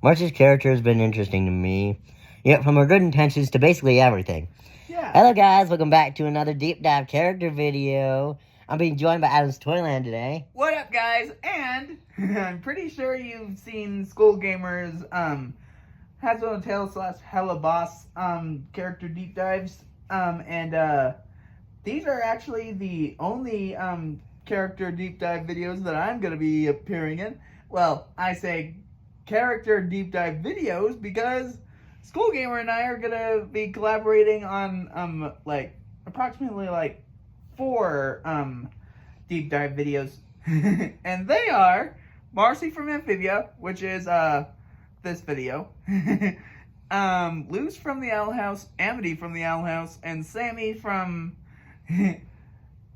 Marcy's character has been interesting to me. Yet from her good intentions to basically everything. Yeah. Hello guys, welcome back to another deep dive character video. I'm being joined by Adam's Toyland today. What up, guys? And I'm pretty sure you've seen School Gamers Has on a Tail / Hella Boss character deep dives. These are actually the only character deep dive videos that I'm gonna be appearing in. Well, I say character deep dive videos because School Gamer and I are gonna be collaborating on approximately 4 deep dive videos. And they are Marcy from Amphibia, which is this video. Luz from the Owl House, Amity from the Owl House, and Sammy from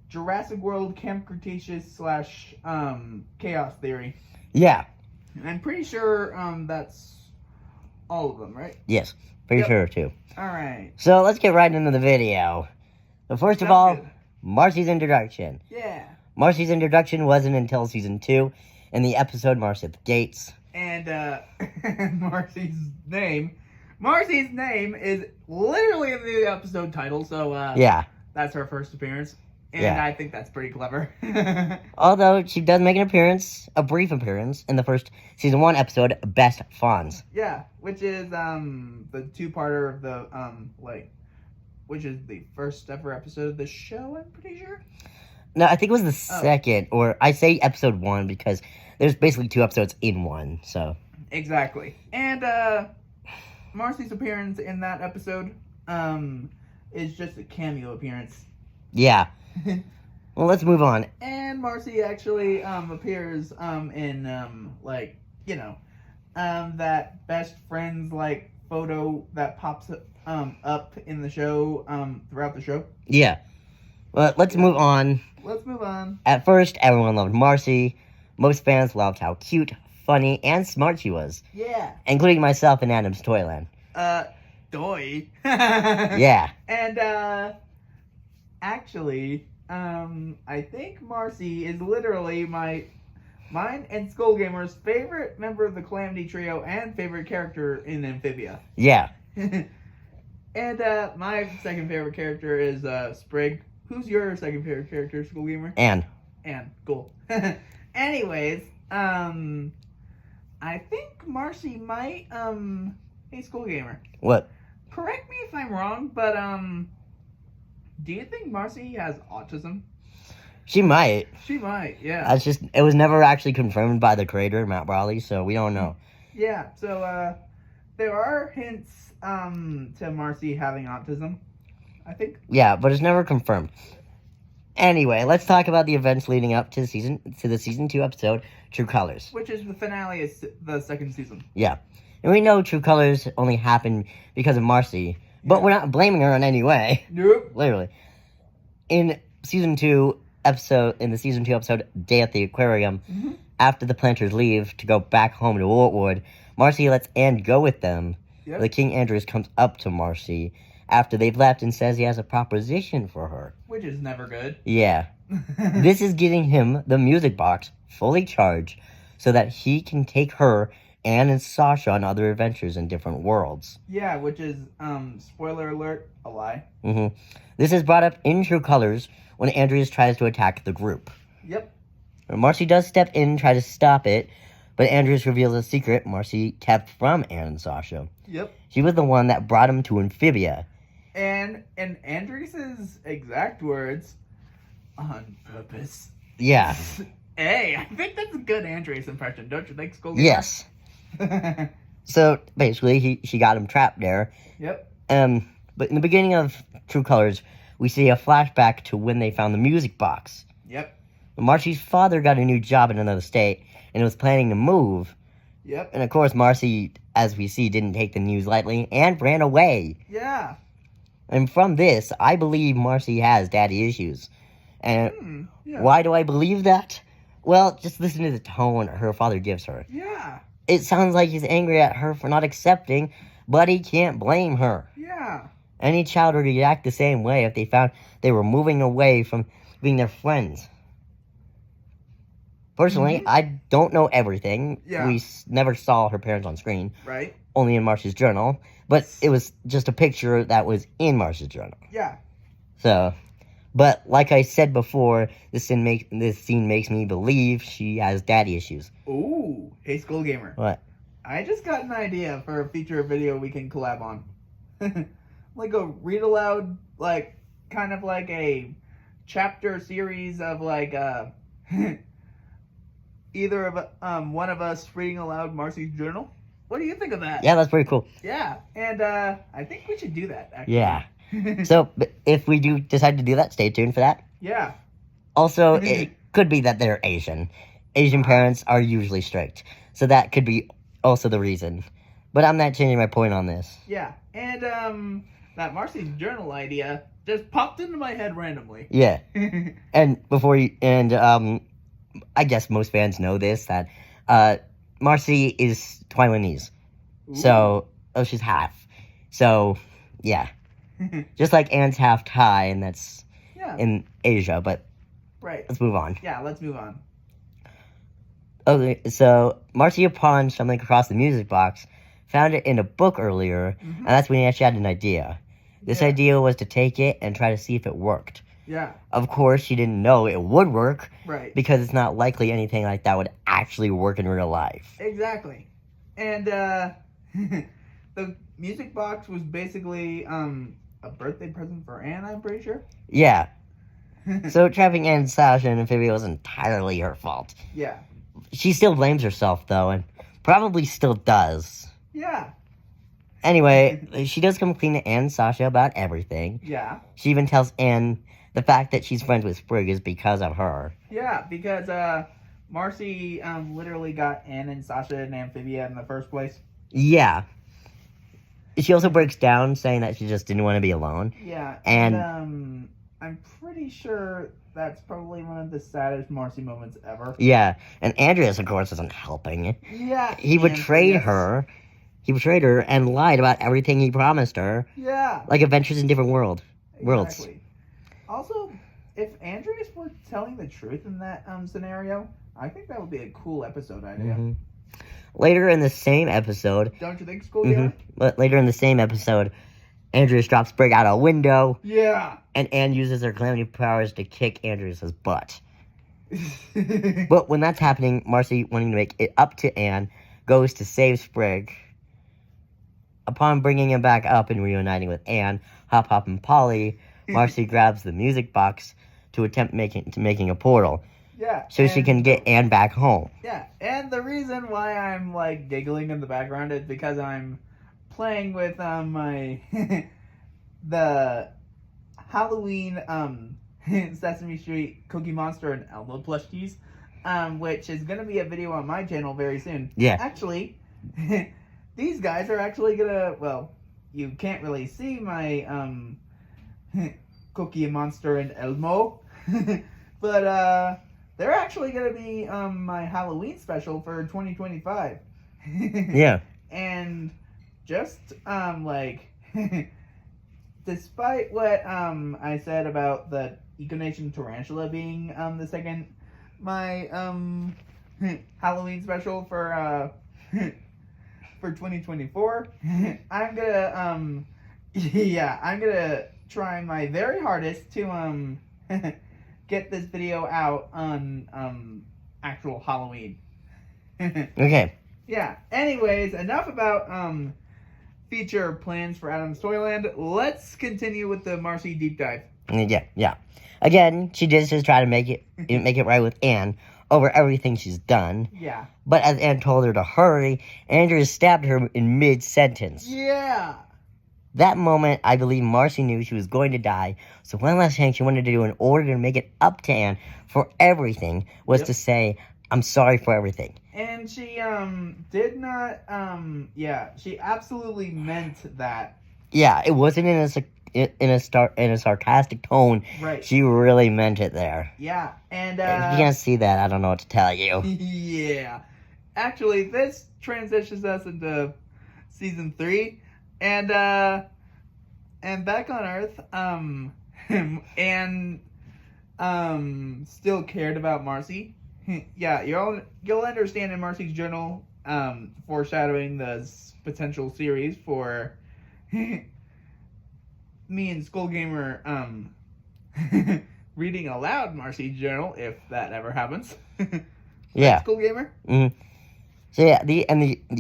Jurassic World Camp Cretaceous / Chaos Theory. Yeah. And I'm pretty sure that's all of them, right? Yes, pretty sure too. Alright. So let's get right into the video. So first of all, Marcy's introduction. Yeah. Marcy's introduction wasn't until season 2 in the episode Marcy at the Gates. And Marcy's name is literally in the episode title, so yeah. That's her first appearance. And yeah. I think that's pretty clever. Although she does make an appearance, a brief appearance, in the first season 1 episode, Best Fawns. Yeah, which is the two-parter of the which is the first ever episode of the show, I'm pretty sure. No, I think it was the second, or I say episode 1 because there's basically 2 episodes in one, so. Exactly. And Marcy's appearance in that episode is just a cameo appearance. Yeah. Well, let's move on. And Marcy actually appears in that best friends photo that pops up in the show throughout the show. Yeah. Well, let's move on. Let's move on. At first, everyone loved Marcy. Most fans loved how cute, funny, and smart she was. Yeah. Including myself and Adam's Toyland. Doy. Yeah. And actually, I think Marcy is literally mine and Skull Gamer's favorite member of the Calamity Trio and favorite character in Amphibia. Yeah. And my second favorite character is Sprig. Who's your second favorite character, Skull Gamer? Anne, cool. Anyways, I think Marcy might hey, Skull Gamer. What? Correct me if I'm wrong, but do you think Marcy has autism? She might. She might, yeah. That's just, it was never actually confirmed by the creator, Matt Brawley, so we don't know. Yeah, so there are hints to Marcy having autism, I think. Yeah, but it's never confirmed. Anyway, let's talk about the events leading up to the season 2 episode, True Colors. Which is the finale of the second season. Yeah. And we know True Colors only happened because of Marcy, but we're not blaming her in any way. Nope. Literally. In the season 2 episode, Day at the Aquarium, after the planters leave to go back home to Wartwood, Marcy lets Anne go with them. Yep. The King Andrews comes up to Marcy after they've left and says he has a proposition for her. Which is never good. Yeah. This is getting him the music box fully charged so that he can take her, Anne, and Sasha on other adventures in different worlds. Yeah, which is, spoiler alert, a lie. This is brought up in True Colors when Andrews tries to attack the group. Yep. Marcy does step in and try to stop it, but Andrews reveals a secret Marcy kept from Anne and Sasha. Yep. She was the one that brought him to Amphibia. And in Andrews' exact words, on purpose. Yeah. Hey, I think that's a good Andrews impression, don't you think, Skull? Yes. So, basically, she got him trapped there. Yep. But in the beginning of True Colors, we see a flashback to when they found the music box. Yep. Marcy's father got a new job in another state and was planning to move. Yep. And of course, Marcy, as we see, didn't take the news lightly and ran away. Yeah. And from this, I believe Marcy has daddy issues. And why do I believe that? Well, just listen to the tone her father gives her. Yeah. It sounds like he's angry at her for not accepting, but he can't blame her. Yeah. Any child would react the same way if they found they were moving away from being their friends. Personally, Mhm. I don't know everything. Yeah. We never saw her parents on screen, Right? only in Marcy's journal. But it was just a picture that was in Marcy's journal. Yeah. So, but like I said before, this scene makes me believe she has daddy issues. Ooh. Hey, Skull Gamer. What? I just got an idea for a feature video we can collab on. Like a read aloud, like, kind of like a chapter series of, like, either of one of us reading aloud Marcy's journal. What do you think of that? Yeah, that's pretty cool. Yeah, and I think we should do that, actually. Yeah. So, if we do decide to do that, stay tuned for that. Yeah. Also, it could be that they're Asian. Asian parents are usually strict. So that could be also the reason. But I'm not changing my point on this. Yeah, and that Marcy's journal idea just popped into my head randomly. Yeah. And I guess most fans know this, that Marcy is Taiwanese. So, she's half. So, yeah. Just like Anne's half Thai, and that's in Asia, but right. Let's move on. Yeah, let's move on. Okay, so Marcy, upon stumbling across the music box, found it in a book earlier, and that's when he actually had an idea. This idea was to take it and try to see if it worked. Yeah. Of course, she didn't know it would work, right? Because it's not likely anything like that would actually work in real life. Exactly. And the music box was basically a birthday present for Anne, I'm pretty sure. Yeah. So trapping Anne, Sasha, and Amphibia was entirely her fault. Yeah. She still blames herself, though, and probably still does. Yeah. Anyway, she does come clean to Anne and Sasha about everything. Yeah. She even tells Anne the fact that she's friends with Sprig is because of her. Yeah, because Marcy literally got Anne and Sasha and Amphibia in the first place. Yeah. She also breaks down, saying that she just didn't want to be alone. Yeah, and I'm pretty sure that's probably one of the saddest Marcy moments ever. Yeah, and Andreas, of course, isn't helping. Yeah. He betrayed her. He betrayed her and lied about everything he promised her. Yeah. Like Adventures in Different Worlds. Exactly. Also, if Andreas were telling the truth in that scenario, I think that would be a cool episode idea. Mm-hmm. Later in the same episode... Don't you think, School Gamer? But later in the same episode, Andreas drops Sprig out a window. Yeah. And Anne uses her calamity powers to kick Andreas' butt. But when that's happening, Marcy, wanting to make it up to Anne, goes to save Sprig. Upon bringing him back up and reuniting with Anne, Hop Hop, and Polly, Marcy grabs the music box to attempt making a portal. Yeah. So she can get Anne back home. Yeah, and the reason why I'm, like, giggling in the background is because I'm playing with, my, the Halloween, Sesame Street Cookie Monster and Elmo plushies, which is gonna be a video on my channel very soon. Yeah. Actually, these guys are actually gonna, well, you can't really see my, Cookie Monster and Elmo, but, they're actually going to be my Halloween special for 2025. Yeah. And just, despite what I said about the Econation Tarantula being my Halloween special for 2024, I'm going to try my very hardest to get this video out on actual Halloween. Okay. Yeah. Anyways, enough about feature plans for Adam's Toyland. Let's continue with the Marcy deep dive. Yeah. Again, she just try to make it right with Anne over everything she's done. Yeah. But as Anne told her to hurry, Andrew stabbed her in mid-sentence. Yeah. That moment, I believe Marcy knew she was going to die, so one last thing she wanted to do in order to make it up to Anne for everything was to say, I'm sorry for everything. And she, did not, she absolutely meant that. Yeah, it wasn't in a sarcastic tone. Right. She really meant it there. Yeah, and, if you can't see that, I don't know what to tell you. Yeah. Actually, this transitions us into season 3. And back on Earth, Anne, still cared about Marcy. Yeah, you'll understand in Marcy's journal, foreshadowing the potential series for me and Skull Gamer reading aloud Marcy's journal if that ever happens. Yeah. Right, Skull Gamer? So yeah, the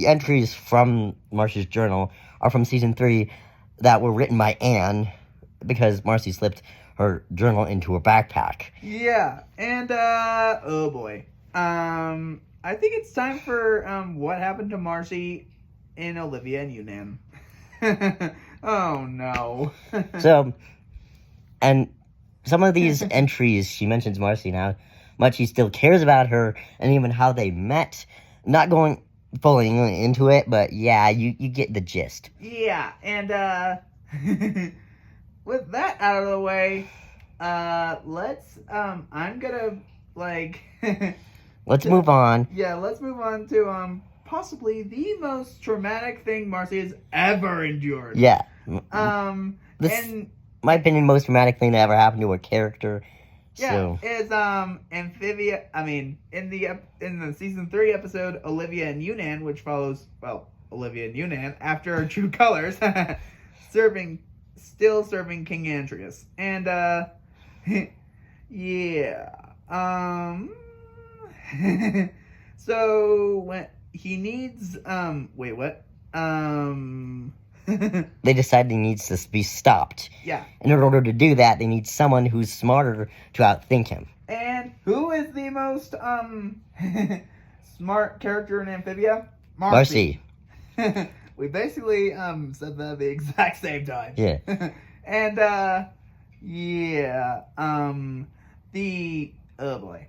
entries from Marcy's journal are from season 3 that were written by Anne because Marcy slipped her journal into her backpack. Yeah, and oh boy. I think it's time for what happened to Marcy and Olivia and Yunnan. Oh no. So, and some of these entries, she mentions Marcy and how much he still cares about her, and even how they met. Not going fully into it, but yeah, you get the gist. Yeah, and with that out of the way, let's I'm gonna like Let's move on. Yeah, let's move on to possibly the most traumatic thing Marcy has ever endured. Yeah. This, and my opinion, most traumatic thing that ever happened to a character. Yeah, so. is Amphibia. I mean, in the season 3 episode Olivia and Yunnan, which follows Olivia and Yunnan after her true colors, still serving King Andreas, and yeah, so when he needs wait, what? They decide he needs to be stopped. Yeah. And in order to do that, they need someone who's smarter to outthink him. And who is the most smart character in Amphibia? Marcy. We basically said that at the exact same time. Yeah. And yeah, oh boy.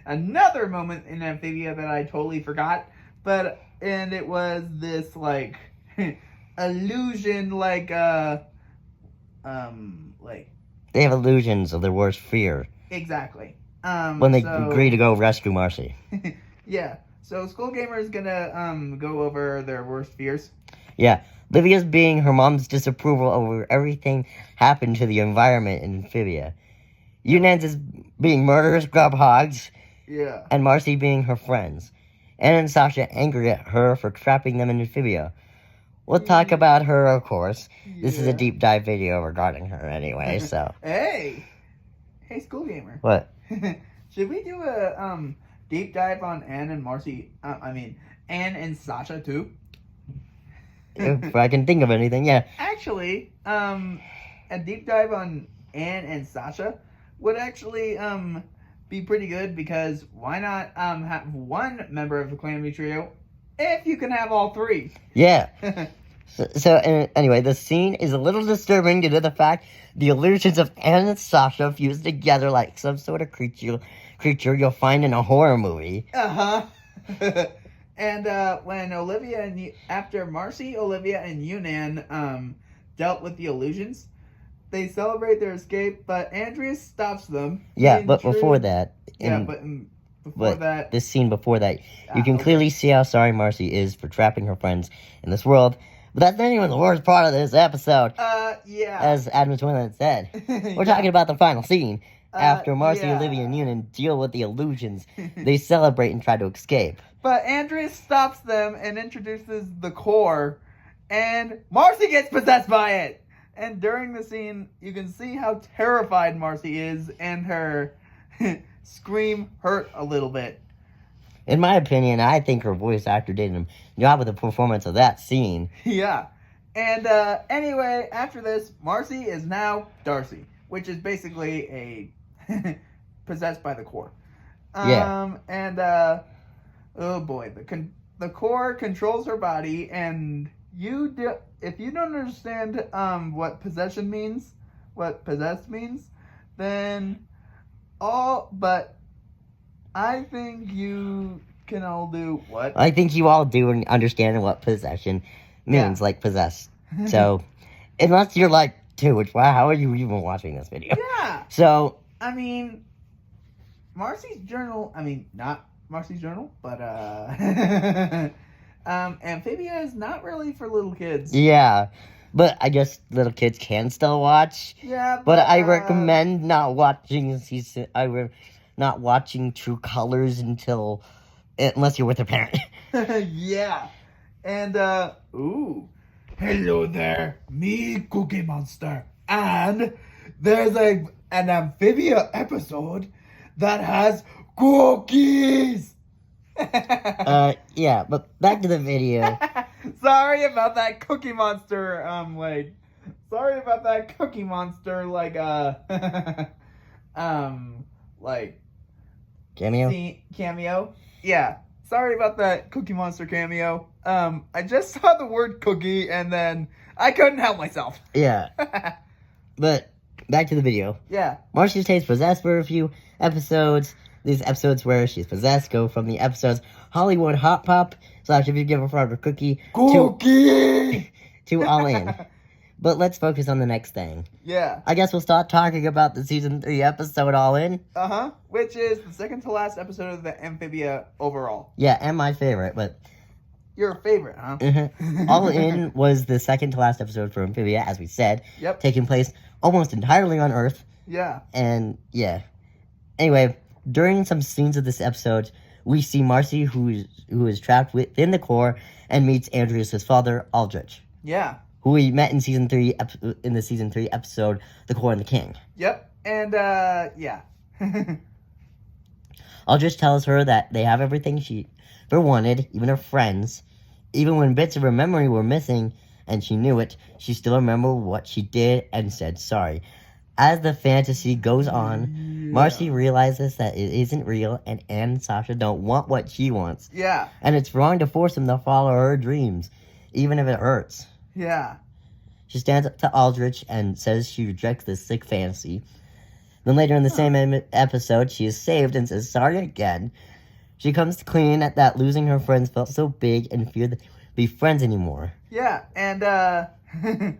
Another moment in Amphibia that I totally forgot, and it was this like illusion, like they have illusions of their worst fear. Exactly. When they agree to go rescue Marcy. Yeah. So Skull Gamer is gonna go over their worst fears. Yeah. Livia's being her mom's disapproval over everything happened to the environment in Amphibia. Yunan's is being murderous grub hogs. Yeah. And Marcy being her friends. Anne and Sasha angry at her for trapping them in Amphibia. We'll talk about her, of course. This is a deep dive video regarding her anyway, so. Hey, Skull Gamer. What? Should we do a deep dive on Anne and Marcy? Anne and Sasha too. If I can think of anything, yeah. Actually, a deep dive on Anne and Sasha would actually be pretty good, because why not have one member of the Calamity Trio if you can have all 3? Yeah. So anyway, the scene is a little disturbing due to the fact the illusions of Anne and Sasha fused together like some sort of creature you'll find in a horror movie. And when after Marcy, Olivia, and Yunnan dealt with the illusions, they celebrate their escape, but Andreas stops them. Yeah, but before that... this scene before that, you can clearly see how sorry Marcy is for trapping her friends in this world. But that's not even the worst part of this episode. Yeah. As Adam Toyland said. We're talking about the final scene. After Marcy, Olivia, and Yunnan deal with the illusions, they celebrate and try to escape. But Andreas stops them and introduces the core, and Marcy gets possessed by it. And during the scene, you can see how terrified Marcy is, and her scream hurt a little bit. In my opinion, I think her voice actor did a job with the performance of that scene. Yeah. And anyway, after this, Marcy is now Darcy, which is basically a possessed by the core. Yeah. And oh boy, the core controls her body, and if you don't understand what possessed means, then but I think you can all do what? I think you all do understand what possession means, like possessed. So, unless you're like 2, which, wow, how are you even watching this video? Yeah. So, Marcy's journal, not Marcy's journal, but Amphibia is not really for little kids. Yeah. But I guess little kids can still watch. Yeah, but I recommend not watching season. not watching True Colors unless you're with a parent. Yeah. And, ooh. Hello there, me Cookie Monster. And there's an Amphibia episode that has cookies. Yeah, but back to the video. Sorry about that Cookie Monster, sorry about that Cookie Monster, cameo? Yeah. Sorry about that Cookie Monster cameo. I just saw the word cookie and then I couldn't help myself. Yeah. But back to the video. Yeah. Marcy stays possessed for a few episodes. These episodes where she's possessed go from the episodes Hollywood Hot Pop / If You Give a Frog a Cookie to All In. But let's focus on the next thing. Yeah. I guess we'll start talking about the season 3 episode All In. Uh-huh. Which is the second to last episode of the Amphibia overall. Yeah, and my favorite, but... Your favorite, huh? All In was the second to last episode for Amphibia, as we said. Yep. Taking place almost entirely on Earth. Yeah. And, yeah. Anyway, during some scenes of this episode, we see Marcy, who is trapped within the core, and meets Andreas' father, Aldrich. Yeah. Who we met in the season 3 episode, The Core and the King. Yep. And, yeah. Aldrich tells her that they have everything she ever wanted, even her friends. Even when bits of her memory were missing, and she knew it, she still remembered what she did and said sorry. As the fantasy goes on, Marcy realizes that it isn't real, and Anne and Sasha don't want what she wants. Yeah. And it's wrong to force them to follow her dreams, even if it hurts. Yeah. She stands up to Aldrich and says she rejects this sick fantasy. Then later in the same episode, she is saved and says sorry again. She comes clean at that losing her friends felt so big and feared that they would be friends anymore. Yeah, and and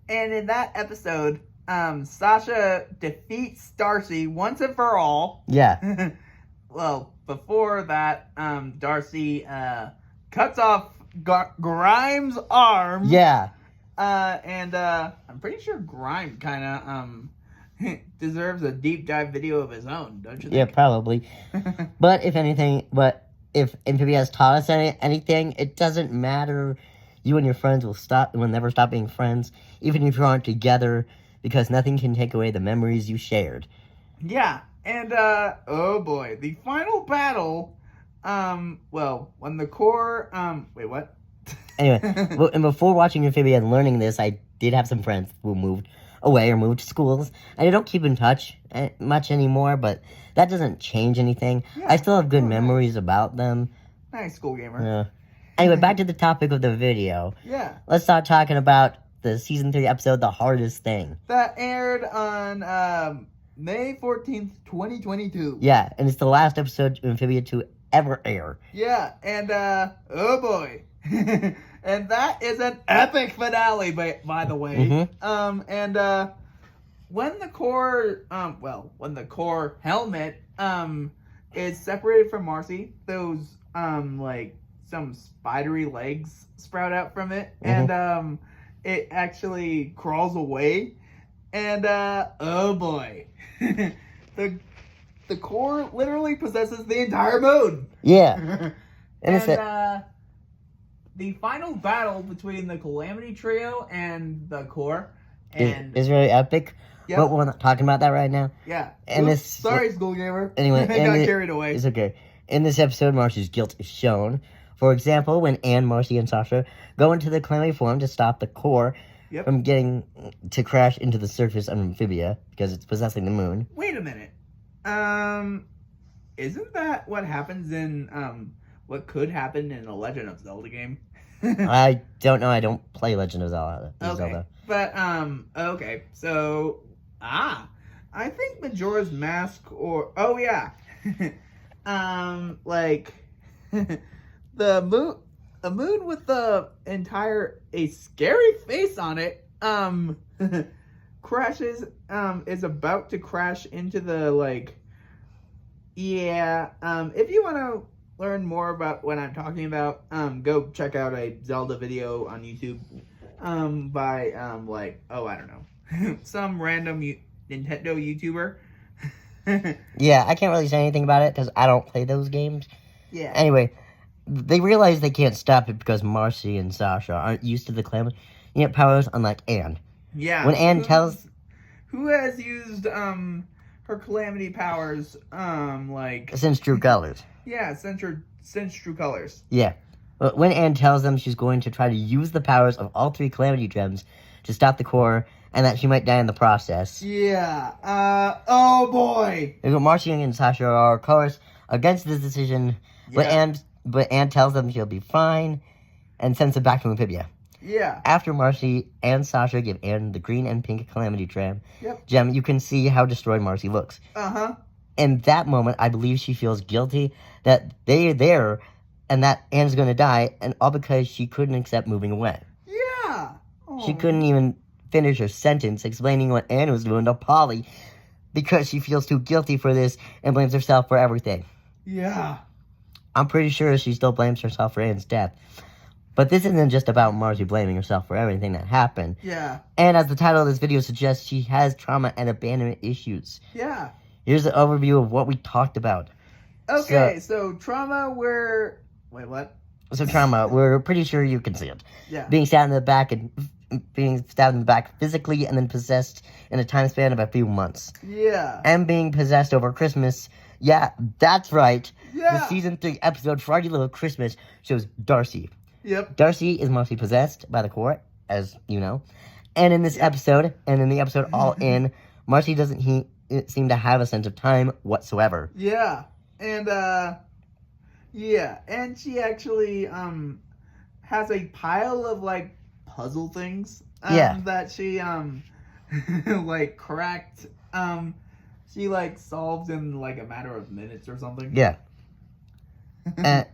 in that episode, Sasha defeats Darcy once and for all. Yeah. Well, before that, Darcy cuts off Grimes' arm. Yeah. And I'm pretty sure Grimes kind of deserves a deep dive video of his own, don't you think? Yeah, probably. But if Amphibia has taught us anything, it doesn't matter. You and your friends will never stop being friends, even if you aren't together, because nothing can take away the memories you shared. Yeah, and oh boy, the final battle. Well, when the core. Wait, what? Anyway, and before watching Amphibia and learning this, I did have some friends who moved away or moved to schools, and I don't keep in touch much anymore, but that doesn't change anything. Yeah, I still have good memories about them. Nice school gamer. Yeah. Anyway, back to the topic of the video. Yeah. Let's start talking about the season 3 episode, The Hardest Thing. That aired on May 14th, 2022. Yeah, and it's the last episode of Amphibia to ever air. Yeah, and oh boy. And that is an epic finale, by the way. Mm-hmm. And when the core helmet is separated from Marcy, those some spidery legs sprout out from it, and it actually crawls away, and oh boy, the core literally possesses the entire moon. Yeah. And the final battle between the Calamity Trio and the core is really epic. Yep. But we're not talking about that right now. Yeah. And Oops, sorry, school gamer. Anyway, I got carried away. It's okay. In this episode, Marcy's guilt is shown. For example, when Anne, Marcy, and Sasha go into the Calamity form to stop the core from getting to crash into the surface of Amphibia because it's possessing the moon. Wait a minute. Isn't that what happens in what could happen in a Legend of Zelda game? I don't know. I don't play Legend of Zelda. Okay. But okay. So I think Majora's Mask or the moon with the entire a scary face on it crashes is about to crash into the if you want to learn more about what I'm talking about, go check out a Zelda video on YouTube by I don't know some random Nintendo YouTuber. Yeah, I can't really say anything about it because I don't play those games. Yeah. Anyway, they realize they can't stop it because Marcy and Sasha aren't used to the calamity powers, unlike Anne. Yeah. When Anne tells... Who has used, her calamity powers, like... Since True Colors. Yeah, since True Colors. Yeah. But when Anne tells them she's going to try to use the powers of all 3 calamity gems to stop the core, and that she might die in the process. Yeah, oh boy! Marcy and Sasha are, of course, against this decision, Yeah. but Anne tells them she'll be fine, and sends them back to Amphibia. Yeah. After Marcy and Sasha give Anne the green and pink calamity gem, Yep. you can see how destroyed Marcy looks. Uh-huh. In that moment, I believe she feels guilty that they're there, and that Anne's gonna die, and all because she couldn't accept moving away. Yeah. She couldn't even finish her sentence explaining what Anne was doing to Polly because she feels too guilty for this and blames herself for everything. Yeah. I'm pretty sure she still blames herself for Anne's death. But this isn't just about Marcy blaming herself for everything that happened. Yeah. And as the title of this video suggests, she has trauma and abandonment issues. Yeah. Here's an overview of what we talked about. Okay, so trauma where... Wait, what? So trauma, we're pretty sure you can see it. Yeah. Being stabbed in the back and being stabbed in the back physically and then possessed in a time span of a few months. Yeah. And being possessed over Christmas. Yeah, that's right. Yeah. The season 3 episode Froggy Little Christmas shows Darcy. Yep. Darcy is mostly possessed by the court, as you know. And in this episode, and in the episode All In, Marcy doesn't seem to have a sense of time whatsoever. Yeah. And, yeah. And she actually, has a pile of, like, puzzle things. That she, like, cracked, she, like, solved in, like, a matter of minutes or something. Yeah.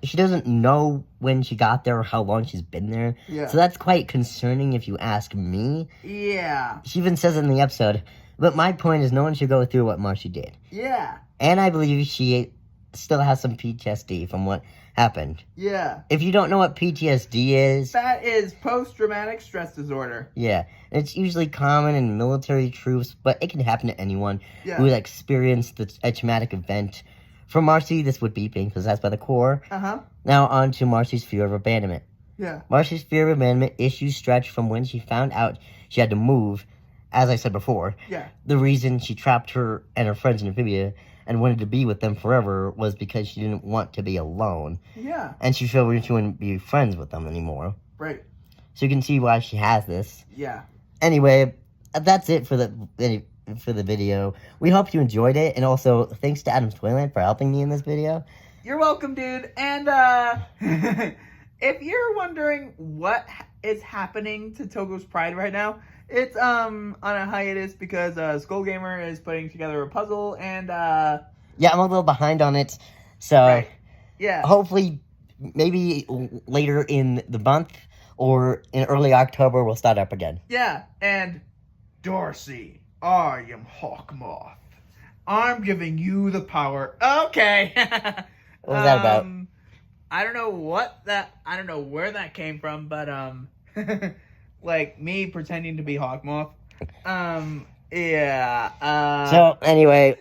She doesn't know when she got there or how long she's been there. Yeah. So that's quite concerning if you ask me. Yeah. She even says it in the episode. But my point is no one should go through what Marcy did. Yeah. And I believe she still has some PTSD from what happened. Yeah. If you don't know what PTSD is... That is post-traumatic stress disorder. Yeah. It's usually common in military troops, but it can happen to anyone who has experienced a traumatic event. For Marcy, this would be being possessed by the core. Uh-huh. Now on to Marcy's fear of abandonment. Yeah. Marcy's fear of abandonment issues stretch from when she found out she had to move, as I said before. Yeah. The reason she trapped her and her friends in Amphibia and wanted to be with them forever was because she didn't want to be alone. Yeah. And she felt she wouldn't be friends with them anymore. Right. So you can see why she has this. Yeah. Anyway, that's it for the video. We hope you enjoyed it, and also thanks to Toyland for helping me in this video. You're welcome, dude. And if you're wondering what is happening to Togo's Pride right now, it's on a hiatus because Skull Gamer is putting together a puzzle, and yeah, I'm a little behind on it, so yeah, hopefully maybe later in the month or in early October we'll start up again. Yeah. And Darcy, I am Hawkmoth. I'm giving you the power. Okay. What was that about? I don't know where that came from, but like me pretending to be Hawkmoth. Yeah. So anyway,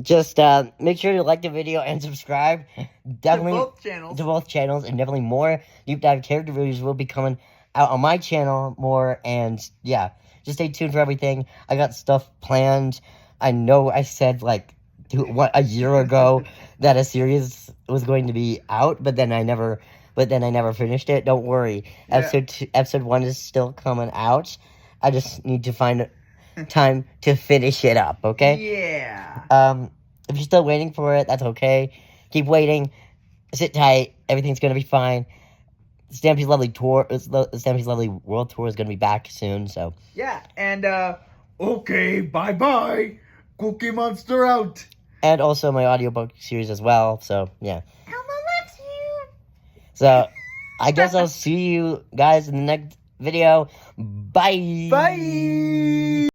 just make sure to like the video and subscribe. Definitely to both channels, and definitely more deep dive character videos will be coming out on my channel more. And yeah, just stay tuned for everything. I got stuff planned. I know I said like a year ago that a series was going to be out, but then I never finished it. Don't worry, episode 1 is still coming out. I just need to find time to finish it up. Okay. Yeah. If you're still waiting for it, that's okay. Keep waiting. Sit tight. Everything's gonna be fine. Stampy's Lovely World Tour is gonna be back soon. So yeah, and okay, bye. Cookie Monster out. And also my audiobook series as well. So yeah. Elmo loves you. So I guess I'll see you guys in the next video. Bye. Bye.